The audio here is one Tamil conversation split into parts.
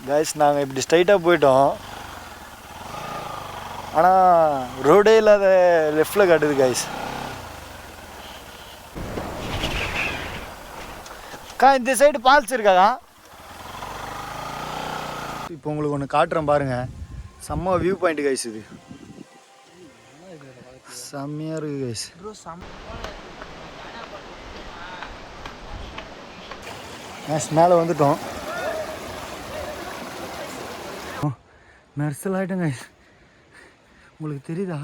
கைஸ் நாங்கள் இப்படி ஸ்ட்ரைட்டாக போயிட்டோம். ஆனால் ரோடே இல்லாத லெஃப்டில் காட்டுது கைஸ். இந்த சைடு ஃபால்ஸ் இருக்காக்கா? இப்போ உங்களுக்கு ஒன்று காட்டுறேன் பாருங்கள். செம்ம வியூ பாயிண்ட் கைஸ். இது செம்மையாக இருக்குது கைஸ். மேலே வந்துட்டோம். மெர்சல் ஆகிட்டோம் கைஸ். உங்களுக்கு தெரியுதா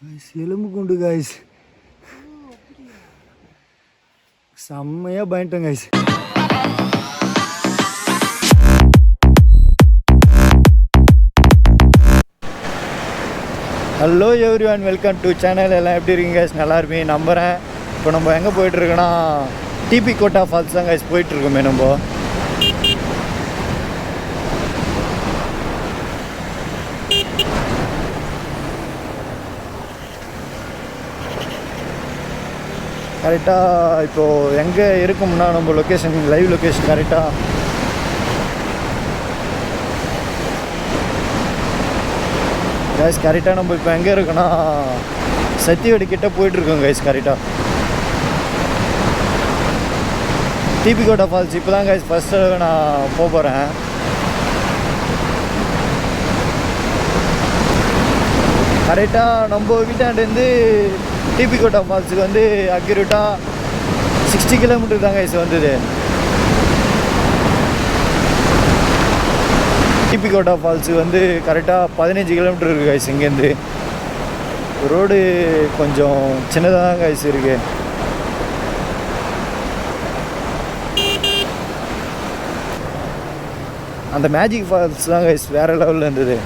கைஸ்? எலும்பு குண்டு கைஸ். செம்மையாக பயன்ட்டோம் guys. Hello everyone, welcome to channel. எல்லாம் எப்படி இருக்கீங்க கைஸ்? நல்லா இருப்பீங்க நம்புகிறேன். இப்போ நம்ம எங்கே போயிட்டுருக்கோன்னா டிபி கோட்டா ஃபால்ஸ் தான் கைஸ் போயிட்டுருக்கோமே. நம்ம கரெக்டாக இப்போது எங்கே இருக்கும்னா நம்ம லொக்கேஷன், லைவ் லொக்கேஷன் கரெக்டாக கைஸ். கரெக்டாக நம்ம இப்போ எங்கே இருக்கோன்னா சத்தியவடி கிட்டே போயிட்டுருக்கோம் கைஸ். கரெக்டாக டிபி கோட்டா ஃபால்ஸ் இப்போ தான் கைஸ் ஃபஸ்ட்டு நான் போகிறேன். கரெக்டாக நம்ம வீட்டாண்டேருந்து டிபி கோட்டா ஃபால்ஸுக்கு வந்து அக்யூரேட்டாக 60 கிலோமீட்டர் தான் கைஸ் வந்தது. டிபி கோட்டா ஃபால்ஸுக்கு வந்து கரெக்டாக 15 கிலோமீட்டர் இருக்குது கைஸ் இங்கேருந்து. ரோடு கொஞ்சம் சின்னதாக தான் கைஸ் இருக்குது. அந்த மேஜிக் ஃபால்ஸ் தான் கைஸ் வேறு லெவலில் இருந்தது.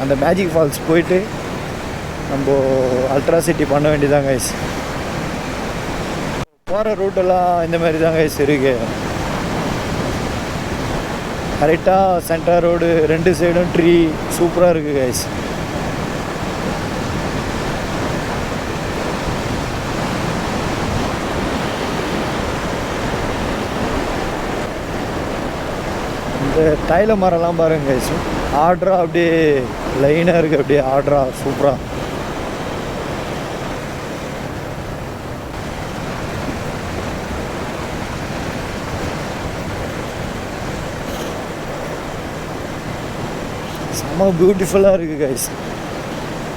அந்த மேஜிக் ஃபால்ஸ் போயிட்டு நம்ம அல்ட்ராசிட்டி பண்ண வேண்டியதான் கைஸ். போகிற ரூட்டெல்லாம் இந்த மாதிரி தான் கைஸ் இருக்குது. கரெக்டாக சென்டர் ரோடு, 2 சைடும் ட்ரீ, சூப்பராக இருக்குது கைஸ். இந்த தைல மரம்லாம் பாருங்க கைஸ், ஆர்டராக அப்படியே லைனாக இருக்குது. அப்படியே ஆர்டராக சூப்பராக. செம்ம பியூட்டிஃபுல்லாக இருக்குது கைஸ்.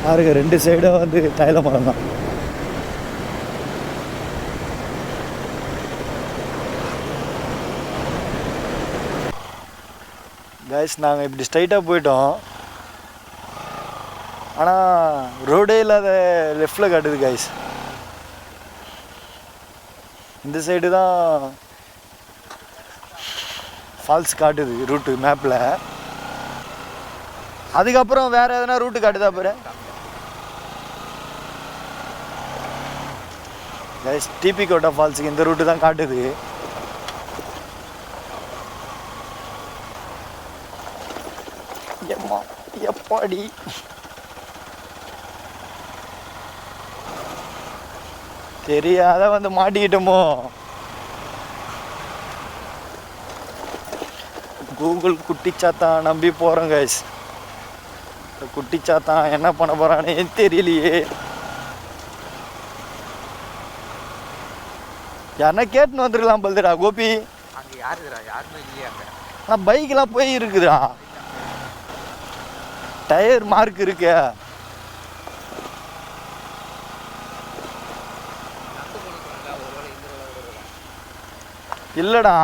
பாருங்க 2 சைடும் வந்து தைல மரம் தான். கைஸ் நாங்கள் இப்படி ஸ்ட்ரைட்டாக போயிட்டோம். ஆனால் ரோடே இல்லாத லெஃப்டில் காட்டுது கைஸ். இந்த சைடு தான் ஃபால்ஸ் காட்டுது ரூட்டு மேப்பில். அதுக்கப்புறம் வேறு எதனா ரூட்டு காட்டுதா பாரு கைஸ். டிபி கோட்டா ஃபால்ஸுக்கு இந்த ரூட்டு தான் காட்டுது. எப்பாடி தெரியாத வந்து மாட்டிக்கிட்டோமோ. கூகுள் குட்டிச்சாத்தான் நம்பி போகிறோம் கைஸ். குட்டிச்சாத்தான் என்ன பண்ண போகிறானே தெரியலையே. யாருன்னா கேட்டுன்னு வந்துருக்கலாம் பல்துடா கோபி. ஆனால் பைக்கெலாம் போய் இருக்குதுடா, டயர் மார்க் இருக்கு. இல்லைடா,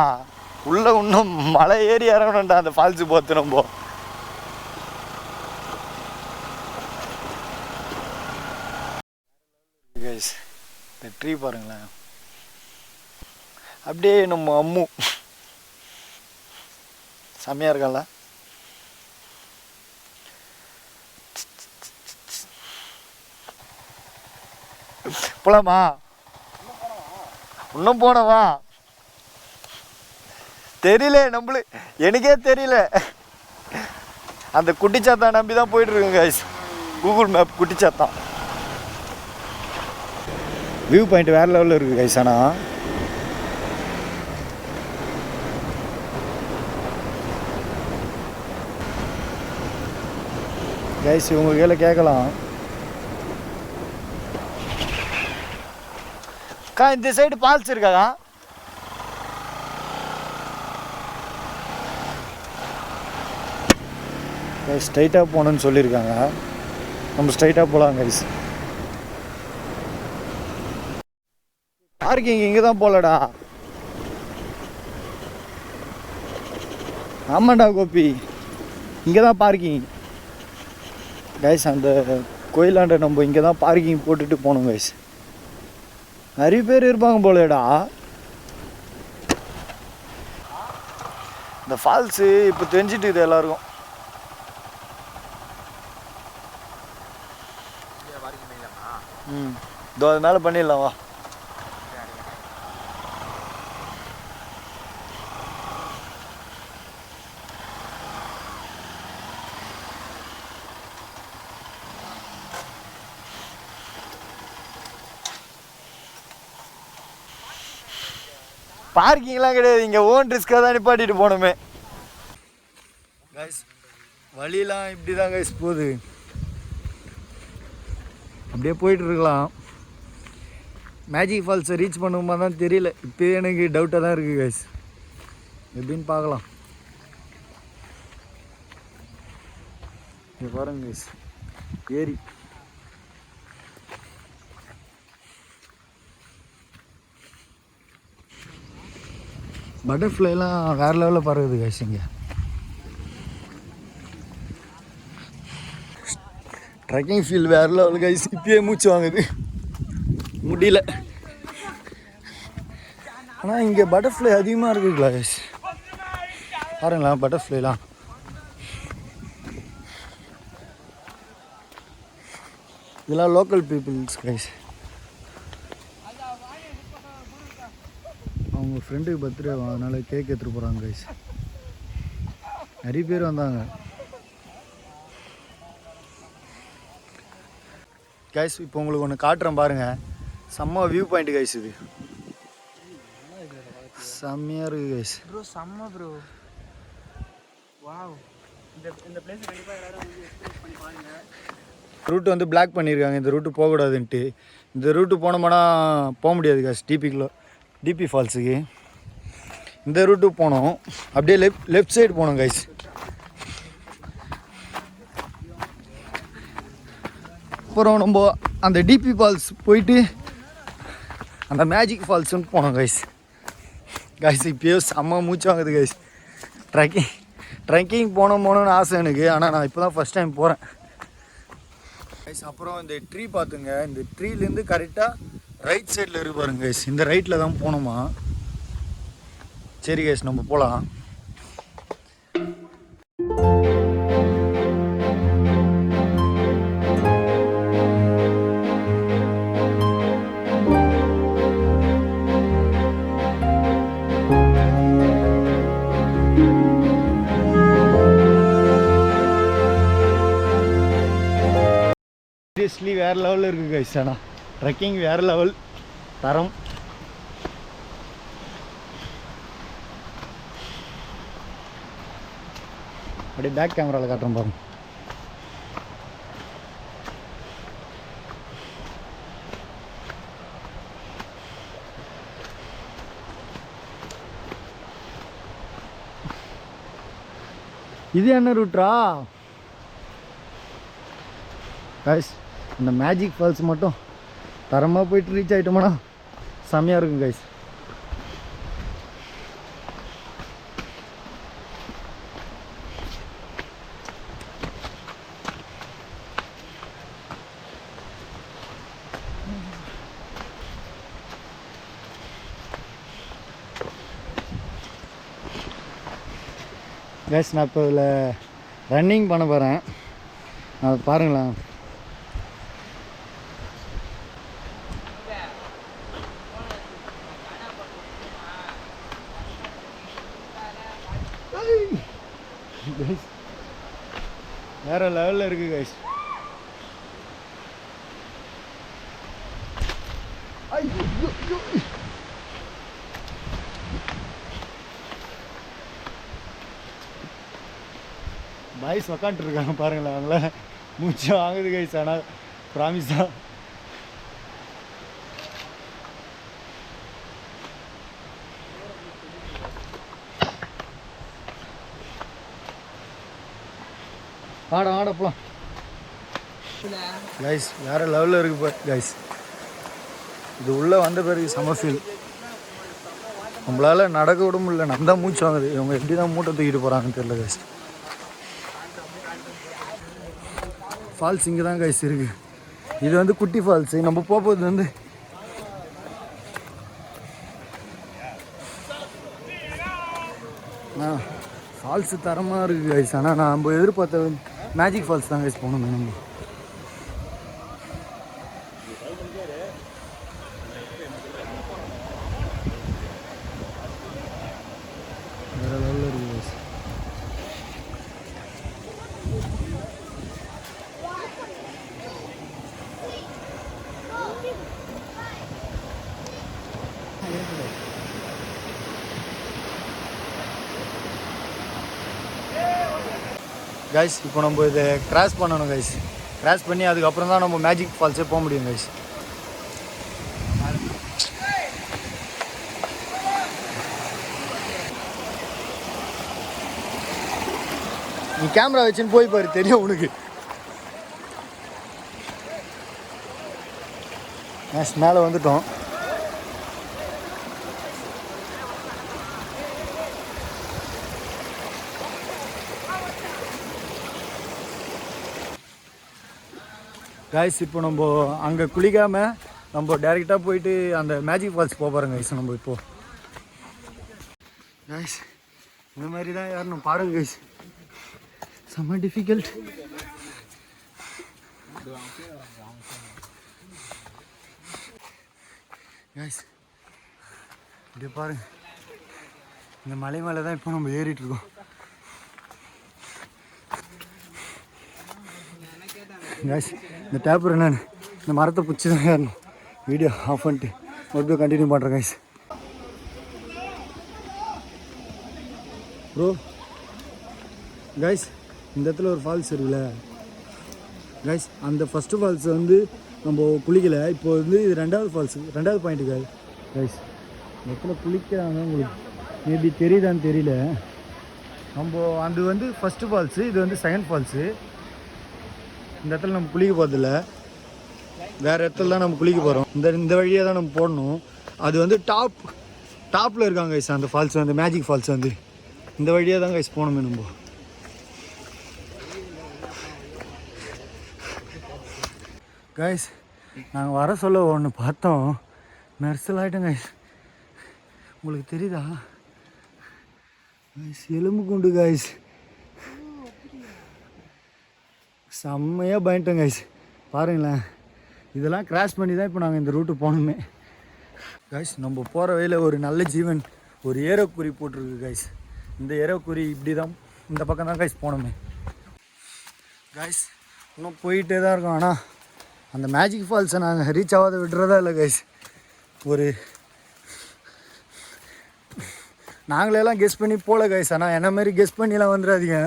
உள்ள இன்னும் மலை ஏறி இறங்கணும்டா அந்த ஃபால்ஸு பார்த்து. நம்ம கைஸ் இந்த ட்ரீ பாருங்களேன். அப்படியே நம்ம அம்மு செம்மையாக இருக்கல. போலாமா? இன்னும் போனவா தெரியல நம்மளுக்கு, எனக்கே தெரியல. அந்த குட்டிச்சாத்தான் நம்பி தான் போயிட்டுருக்கோங்க கைஸ். கூகுள் மேப் குட்டிச்சாத்தான். வியூ பாயிண்ட் வேறு லெவலில் இருக்குது கைஸ். ஆனால் கைஸ் இவங்க கீழே கேட்கலாம். அக்கா இந்த சைடு ஃபால்ஸ் இருக்காக்கா? கைஸ் ஸ்ட்ரைட்டாக போகணுன்னு சொல்லியிருக்காங்க. நம்ம ஸ்ட்ரைட்டாக போகலாம் கைஸ். பார்க்கிங் இங்கே தான் போகலடா. ஆமாண்டா கோபி, இங்கே தான் பார்க்கிங் கைஸ். அந்த கோயிலாண்ட நம்ம இங்கே தான் பார்க்கிங் போட்டுட்டு போகணும் கைஸ். நிறைய பேர் இருப்பாங்க போலடா. இந்த ஃபால்ஸு இப்போ தெரிஞ்சிட்டு இது எல்லாருக்கும். இதோ அது மேலே பண்ணிடலாம் வா. பார்க்கிங்லாம் கிடையாது, இங்கே ஓன் ரிஸ்க்காக தான் நிப்பாட்டிட்டு போகணுமே கைஸ். வழியெலாம் இப்படி தான் கைஸ் போகுது. அப்படியே போயிட்டு இருக்கலாம். மேஜிக் ஃபால்ஸை ரீச் பண்ணுமா தான் தெரியல. இப்போ எனக்கு டவுட்டாக தான் இருக்குது கைஸ். எப்படின்னு பார்க்கலாம். இங்கே பாருங்க கைஸ், ஏரி. பட்டர்ஃப்ளைலாம் வேறு லெவலில் பறகுது கைஸ் இங்கே. ட்ரெக்கிங் ஃபீல் வேறு லெவல் கைஸ். இப்பயே மூச்சு வாங்குது, முடியல. ஆனால் இங்கே பட்டர்ஃப்ளை அதிகமாக இருக்குங்களா கைஸ்? பாருங்களா பட்டர்ஃப்ளைலாம். இதெல்லாம் லோக்கல் பீப்புள்ஸ் கைஸ். அவங்க ஃப்ரெண்டுக்கு பர்த்டே, அதனால் கேக் எடுத்துகிட்டு போகிறாங்க கைஸ். நிறைய பேர் வந்தாங்க கைஸ். இப்போ உங்களுக்கு ஒன்று காட்டுறேன் பாருங்கள். செம்ம வியூ பாயிண்ட் கைஸ். இது செம்மையாக இருக்குது கைஸ். ப்ரோ செம்ம ப்ரோ. வாவ். இந்த பிளேஸ் கண்டிப்பாக எல்லாரும் வந்து எக்ஸ்பீரியன்ஸ் பண்ணி பாருங்க. ரூட்டு வந்து பிளாக் பண்ணியிருக்காங்க. இந்த ரூட்டு போகக்கூடாதுன்ட்டு. இந்த ரூட்டு போனோம்னா போக முடியாது கைஸ். டிபி ஃபால்ஸுக்கு இந்த ரூட்டு போனோம். அப்படியே லெஃப்ட் சைடு போனோம் கைஸ். அப்புறம் நம்ம அந்த டிபி ஃபால்ஸ் போயிட்டு அந்த மேஜிக் ஃபால்ஸுன்னு போனோம் கைஸ். இப்போயோ செம்ம மூச்சு வாங்குது கைஸ். ட்ரெக்கிங் போகணுன்னு ஆசை எனக்கு. ஆனால் நான் இப்போ தான் ஃபஸ்ட் டைம் போகிறேன் கைஸ். அப்புறம் இந்த ட்ரீ பார்த்துங்க. இந்த ட்ரீலேருந்து கரெக்டாக ரைட் சைடில் இருக்கு பாருங்க கைஸ். இந்த ரைட்டில் தான் போகணுமா? சரி கைஸ், நம்ம போகலாம். சீரியஸ்லி வேறு லெவலில் இருக்குது கைஸ். ஆனால் ட்ரெக்கிங் வேறு லெவல் தரம். அப்படியே பேக் கேமராவில் காட்டுறோம் பாருங்க. இது என்ன ரூட்ரா கைஸ்? இந்த மேஜிக் ஃபால்ஸ் மட்டும் தரமாக போயிட்டு ரீச் ஆகிட்டோம்னா செம்மையாக இருக்கும் கைஸ். கைஸ் நான் இப்போ இதில் ரன்னிங் பண்ண போகிறேன். அது பாருங்களேன். வேறு லெவலில் இருக்குது கைஸ். பாய்ஸ் உக்காந்துருக்காங்க பாருங்களேன். அவங்கள மூச்சு வாங்குது கைஸ். ஆனால் ப்ராமிஸ் தான். ஆட போலாம் கைஸ். வேறு லெவலில் இருக்குது பார் கைஸ். இது உள்ளே வந்த பிறகு செம ஃபீல். நம்மளால் நடக்க விட முடியல. நம்ம தான் மூச்சு வாங்குது. இவங்க எப்படி தான் மூட்டை தூக்கிட்டு போகிறாங்கன்னு தெரியல கைஸ். ஃபால்ஸ் இங்கே தான் கைஸ் இருக்குது. இது வந்து குட்டி ஃபால்ஸு. நம்ம போகிறது வந்து ஃபால்ஸு தரமாக இருக்குது கைஸ். ஆனால் நம்ம எதிர்பார்த்த மேஜிக் ஃபால்ஸ் தான் கைஸ் போகணும். நம்ம வேறு லெவலில் இருக்குது கைஸ். கைஸ் இப்போ நம்ம இதை கிராஸ் பண்ணணும் கைஸ். கிராஸ் பண்ணி அதுக்கப்புறம் தான் நம்ம மேஜிக் ஃபால்ஸே போக முடியும் கைஸ். நீ கேமரா வச்சுன்னு போய் பாரு, தெரியும் உனக்கு. மேலே வந்துட்டோம். கைஸ் இப்போ நம்ம அங்கே குளிக்காமல் நம்ம டேரெக்டாக போயிட்டு அந்த மேஜிக் ஃபால்ஸ் போக போகிறோம் கைஸ். நம்ம இப்போது கைஸ் இந்த மாதிரி தான் யாரும் பாருங்க கைஸ். செம்ம டிஃபிகல்ட். கைஸ் இப்படி பாருங்க. இந்த மலை மேலே தான் இப்போ நம்ம ஏறிட்டுருக்கோம். கைஸ் இந்த டேப்பர் என்னன்னு இந்த மரத்தை பிடிச்சி தான் ஏறணும். வீடியோ ஆஃப் பண்ணிட்டு மறுபடியும் கண்டினியூ பண்ணுறேன் கைஸ். ப்ரோ கைஸ் இந்த இடத்துல ஒரு ஃபால்ஸ் இருக்குல்ல கைஸ். அந்த ஃபஸ்ட்டு ஃபால்ஸ் வந்து நம்ம குளிக்கலை. இப்போ வந்து இது ரெண்டாவது ஃபால்ஸு, ரெண்டாவது பாயிண்ட்டு கைஸ். இந்த இடத்துல குளிக்கிறாங்க. உங்களுக்கு மேபி தெரியுதான்னு தெரியல. நம்ம அது வந்து ஃபஸ்ட்டு ஃபால்ஸு, இது வந்து செகண்ட் ஃபால்ஸு. இந்த இடத்துல நம்ம குளிக்க போகிறதில்ல, வேறு இடத்துல தான் நம்ம குளிக்க போகிறோம். இந்த வழியாக தான் நம்ம போடணும். அது வந்து டாப்பில் இருக்காங்க கைஸ். அந்த ஃபால்ஸ் வந்து மேஜிக் ஃபால்ஸ் வந்து இந்த வழியாக தான் கைஸ் போகணுமே நம்ம. கைஸ் நாங்கள் வர சொல்ல ஒன்று பார்த்தோம், மெர்சல் ஆகிட்டோம் கைஸ். உங்களுக்கு தெரியுதா கைஸ்? எலும்பு குண்டு கைஸ். செம்மையாக பயன்ட்டோம் கைஸ். பாருங்களேன், இதெல்லாம் கிராஸ் பண்ணி தான் இப்போ நாங்கள் இந்த ரூட்டு போகணுமே கைஸ். நம்ம போகிற வழியில் ஒரு நல்ல ஜீவன், ஒரு ஏரோக்குறி போட்டிருக்கு கைஸ். இந்த ஏரோக்குறி இப்படி தான் இந்த பக்கம் தான் கைஸ் போகணுமே கைஸ். இன்னும் போயிட்டே தான் இருக்கோம். ஆனால் அந்த மேஜிக் ஃபால்ஸை நாங்கள் ரீச் ஆகாத விடுறதா இல்லை கைஸ். ஒரு நாங்களெல்லாம் கெஸ் பண்ணி போகல கைஸ். ஆனால் என்ன மாதிரி கெஸ் பண்ணிலாம் வந்துடாதீங்க.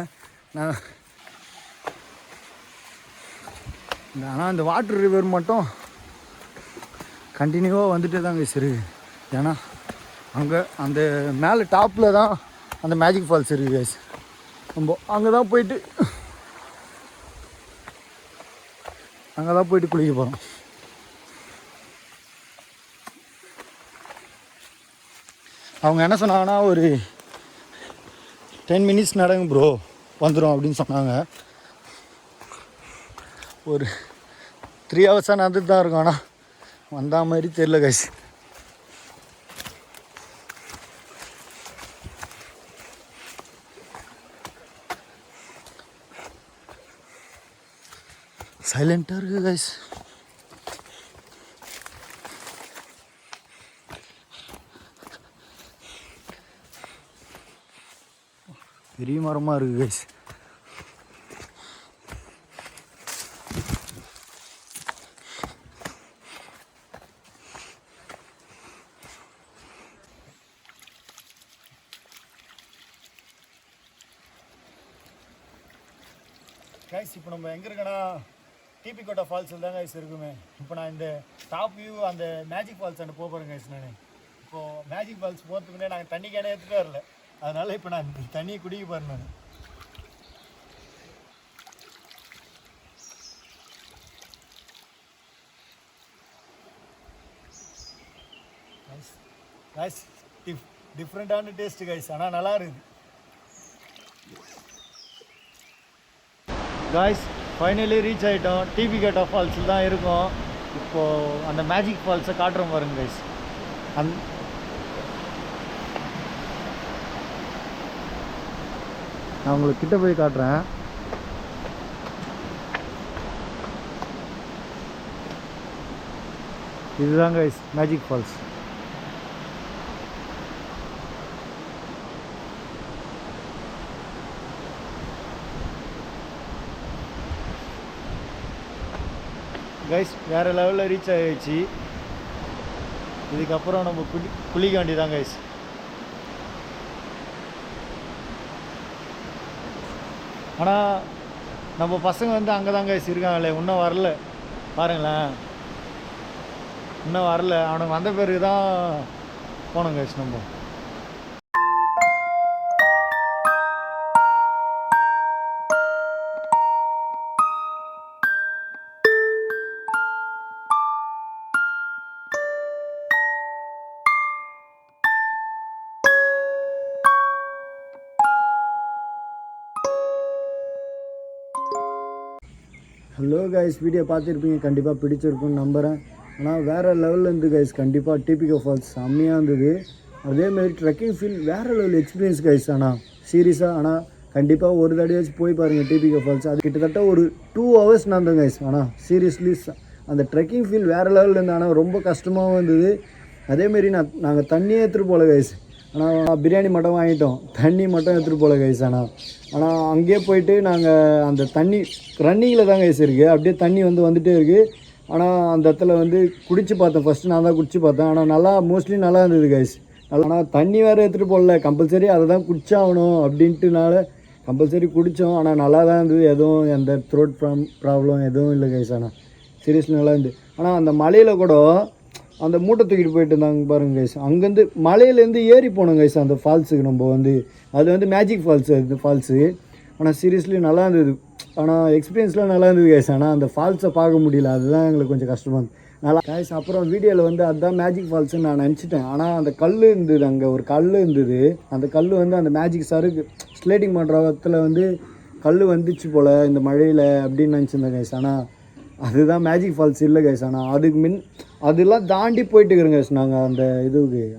ஆனால் அந்த வாட்டர் ரிவர் மட்டும் கண்டினியூவாக வந்துட்டே தான் கைஸ் இருக்குது. ஏன்னா அங்கே அந்த மேலே டாப்பில் தான் அந்த மேஜிக் ஃபால்ஸ் இருக்குது கைஸ். நம்ம அங்கே தான் போயிட்டு குளிக்க போகிறோம். அவங்க என்ன சொன்னாங்கன்னா ஒரு 10 minutes நடங்க ப்ரோ வந்துடும் அப்படின்னு சொன்னாங்க. ஒரு 3 hours நடந்துட்டு தான் இருக்கும். ஆனால் வந்த மாதிரி தெரியல கைஸ். சைலண்டாக இருக்குது கைஸ். பெரிய மரமாக இருக்குது கைஸ். கைஸ் இப்போ நம்ம எங்கே இருக்கோன்னா டிபி கோட்டா ஃபால்ஸில் தான் கைஸ் இருக்குமே. இப்போ நான் இந்த டாப் வியூ அந்த மேஜிக் ஃபால்ஸ் அங்கே போகிறேன் கைஸ். நான் இப்போது மேஜிக் ஃபால்ஸ் போகிறதுக்கு முன்னாடி நாங்கள் தண்ணி கேனே எடுத்துகிட்டு வரல, அதனால் இப்போ நான் தண்ணியை குடிக்க போகிறேன். நான் கைஸ் டிஃப்ரெண்ட்டான டேஸ்ட்டு கைஸ், ஆனால் நல்லா இருக்குது காய்ஸ். ஃபைனலி ரீச் ஆகிட்டோம். டிபி கோட்டா ஃபால்ஸில் தான் இருக்கோம். இப்போது அந்த மேஜிக் ஃபால்ஸை காட்டுறோம் பாருங்க கைஸ். நான் உங்களுக்கு கிட்ட போய் காட்டுறேன். இதுதான் கைஸ் மேஜிக் ஃபால்ஸ். கைஸ் வேறு லெவலில் ரீச் ஆகிடுச்சு. இதுக்கப்புறம் நம்ம குளிக்க வேண்டியதான் கைஸ். ஆனால் நம்ம பசங்க வந்து அங்கே தான் கைஸ் இருக்காங்களே, இன்னும் வரல பாருங்களேன், இன்னும் வரல. அவனுக்கு வந்த பிறகு தான் போனோம் கைஸ் நம்ம. ஹலோ கைஸ், வீடியோ பார்த்துருப்பீங்க, கண்டிப்பாக பிடிச்சிருக்குன்னு நம்புகிறேன். ஆனால் வேறு லெவலில் இருந்து கைஸ், கண்டிப்பாக டிபிகோ ஃபால்ஸ் செம்மையாக இருந்தது. அதேமாதிரி ட்ரெக்கிங் ஃபீல் வேறு லெவல் எக்ஸ்பீரியன்ஸ் கைஸ். ஆனால் சீரியஸாக ஆனால் கண்டிப்பாக ஒரு தடவையாச்சும் போய் பாருங்கள் டிபிகோ ஃபால்ஸ். அது கிட்டத்தட்ட ஒரு 2 hours நடந்தோம் கைஸ். ஆனால் சீரியஸ்லி அந்த ட்ரெக்கிங் ஃபீல் வேறு லெவலில் இருந்து. ஆனால் ரொம்ப கஷ்டமாகவும் இருந்தது. அதேமாரி நாங்கள் தண்ணியே எடுத்துகிட்டு போகல கைஸ். ஆனால் பிரியாணி மட்டும் வாங்கிட்டோம், தண்ணி மட்டும் எடுத்துகிட்டு போகல கைஸ். ஆனால் அங்கேயே போயிட்டு நாங்கள் அந்த தண்ணி ரன்னிங்கில் தான் கைஸ் இருக்குது, அப்படியே தண்ணி வந்துகிட்டே இருக்குது. ஆனால் அந்த இடத்துல குடிச்சு பார்த்தேன், ஃபஸ்ட்டு நான் தான் குடிச்சு பார்த்தேன். ஆனால் மோஸ்ட்லி நல்லா இருந்தது கைஸ். ஆனால் தண்ணி வேறு எடுத்துகிட்டு போகல, கம்பல்சரி அதை தான் குடிச்சாகணும் அப்படின்ட்டுனால கம்பல்சரி குடித்தோம். ஆனால் நல்லா தான் இருந்தது, எதுவும் எந்த த்ரோட் ப்ராப்ளம் எதுவும் இல்லை கைஸ். ஆனால் சீரியஸ்லி நல்லா இருந்தது. ஆனால் அந்த மலையில் கூட அந்த மூட்டை தூக்கிட்டு போயிட்டு இருந்தாங்க பாருங்க கைஸ். அங்கேருந்து மலையிலேருந்து ஏறி போனோம் கைஸ் அந்த ஃபால்ஸுக்கு. நம்ம அது மேஜிக் ஃபால்ஸு அது ஃபால்ஸு. ஆனால் சீரியஸ்லி நல்லா இருந்தது. ஆனால் எக்ஸ்பீரியன்ஸ்லாம் நல்லா இருந்தது கைஸ். ஆனால் அந்த ஃபால்ஸை பார்க்க முடியல, அதுதான் எங்களுக்கு கொஞ்சம் கஷ்டமாக இருந்தது. நல்லா கைஸ். அப்புறம் வீடியோவில் அதுதான் மேஜிக் ஃபால்ஸுன்னு நான் நினச்சிட்டேன். ஆனால் அந்த கல் இருந்தது, அங்கே ஒரு கல் இருந்தது. அந்த கல் அந்த மேஜிக் சருக்கு ஸ்லேட்டிங் பண்ணுற இடத்துல கல் வந்துச்சு போல் இந்த மழையில் அப்படின்னு நினச்சிருந்தேன் கைஸ். ஆனால் அதுதான் மேஜிக் ஃபால்ஸ் இல்லை கைஸ். ஆனால் அதுக்கு அதெல்லாம் தாண்டி போயிட்டு இருக்கிறோம் கைஸ் நாங்கள்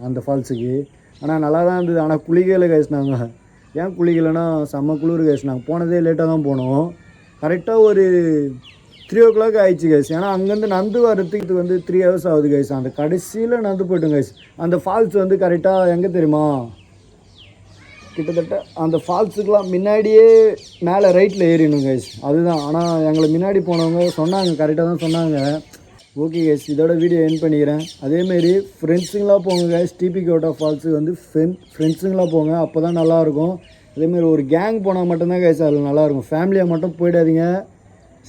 அந்த ஃபால்ஸுக்கு. ஆனால் நல்லா தான் இருந்தது. ஆனால் குளிக்கலை கைஸ். நாங்கள் ஏன் குளிக்கலைன்னா செம்ம குளிர் கைஸ். நாங்கள் போனதே லேட்டாக தான் போனோம். கரெக்டாக ஒரு 3 o'clock ஆயிடுச்சு கைஸ். ஏன்னா அங்கேருந்து நடந்து வரத்துக்கு 3 hours ஆகுது கைஸ். அந்த கடைசியில் நடந்து போய்ட்டோம் கைஸ். அந்த ஃபால்ஸ் கரெக்டாக எங்கே தெரியுமா, கிட்டத்தட்ட அந்த ஃபால்ஸுக்கெலாம் முன்னாடியே மேலே ரைட்டில் ஏறிடணும் கைஸ், அதுதான். ஆனால் எங்களை முன்னாடி போனவங்க சொன்னாங்க, கரெக்டாக தான் சொன்னாங்க. ஓகே கைஸ், இதோட வீடியோ எண்ட் பண்ணிக்கிறேன். அதேமாரி ஃப்ரெண்ட்ஸுங்களாக போங்க கைஸ். டிபி கோட்டா ஃபால்ஸுக்கு ஃப்ரெண்ட்ஸுங்களாக போங்க, அப்போ தான் நல்லாயிருக்கும். அதேமாரி ஒரு கேங் போனால் மட்டும்தான் கைஸ் அதில் நல்லாயிருக்கும். ஃபேமிலியாக மட்டும் போயிடாதீங்க,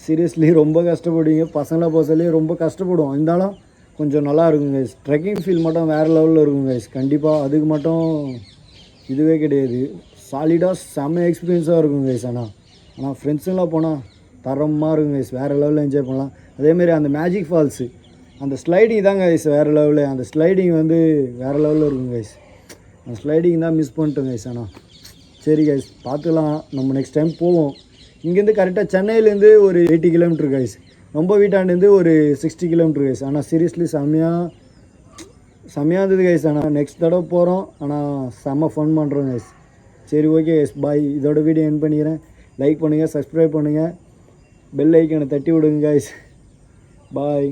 சீரியஸ்லி ரொம்ப கஷ்டப்படுவீங்க. பசங்களாக போக சொல்லி ரொம்ப கஷ்டப்படுவோம், இருந்தாலும் கொஞ்சம் நல்லா இருக்கும் கைஸ். ட்ரெக்கிங் ஃபீல் மட்டும் வேறு லெவலில் இருக்கும் கைஸ். கண்டிப்பாக அதுக்கு மட்டும் இதுவே கிடையாது, சாலிடாக செம்ம எக்ஸ்பீரியன்ஸாக இருக்கும் கைஸ். ஆனால் ஃப்ரெண்ட்ஸுங்களாம் போனால் தரமாக இருக்கும் கைஸ், வேறு லெவலில் என்ஜாய் பண்ணலாம். அதேமாரி அந்த மேஜிக் ஃபால்ஸு அந்த ஸ்லைடிங் தாங்க கைஸ் வேறு லெவலில். அந்த ஸ்லைடிங் வேறு லெவலில் இருக்கும் கைஸ். அந்த ஸ்லைடிங் தான் மிஸ் பண்ணிட்டோம் கைஸ். சரி கைஸ், பார்த்துக்கலாம், நம்ம நெக்ஸ்ட் டைம் போவோம். இங்கேருந்து கரெக்டாக சென்னையிலேருந்து ஒரு 80 கிலோமீட்டர் கைஸ், ரொம்ப வீட்டாண்டேருந்து ஒரு 60 கிலோமீட்டர் கைஸ். ஆனால் சீரியஸ்லி செம்மையாக இருந்தது கைஸ். ஆனால் நெக்ஸ்ட் தடவை போகிறோம், ஆனால் செம்ம ஃபன் பண்ணுறோம் கைஸ். சரி ஓகே கைஸ், பாய். இதோட வீடியோ எண்ட் பண்ணிக்கிறேன். லைக் பண்ணுங்கள், சப்ஸ்கிரைப் பண்ணுங்கள், பெல் ஐக்கனை தட்டி விடுங்க கைஸ். பாய்.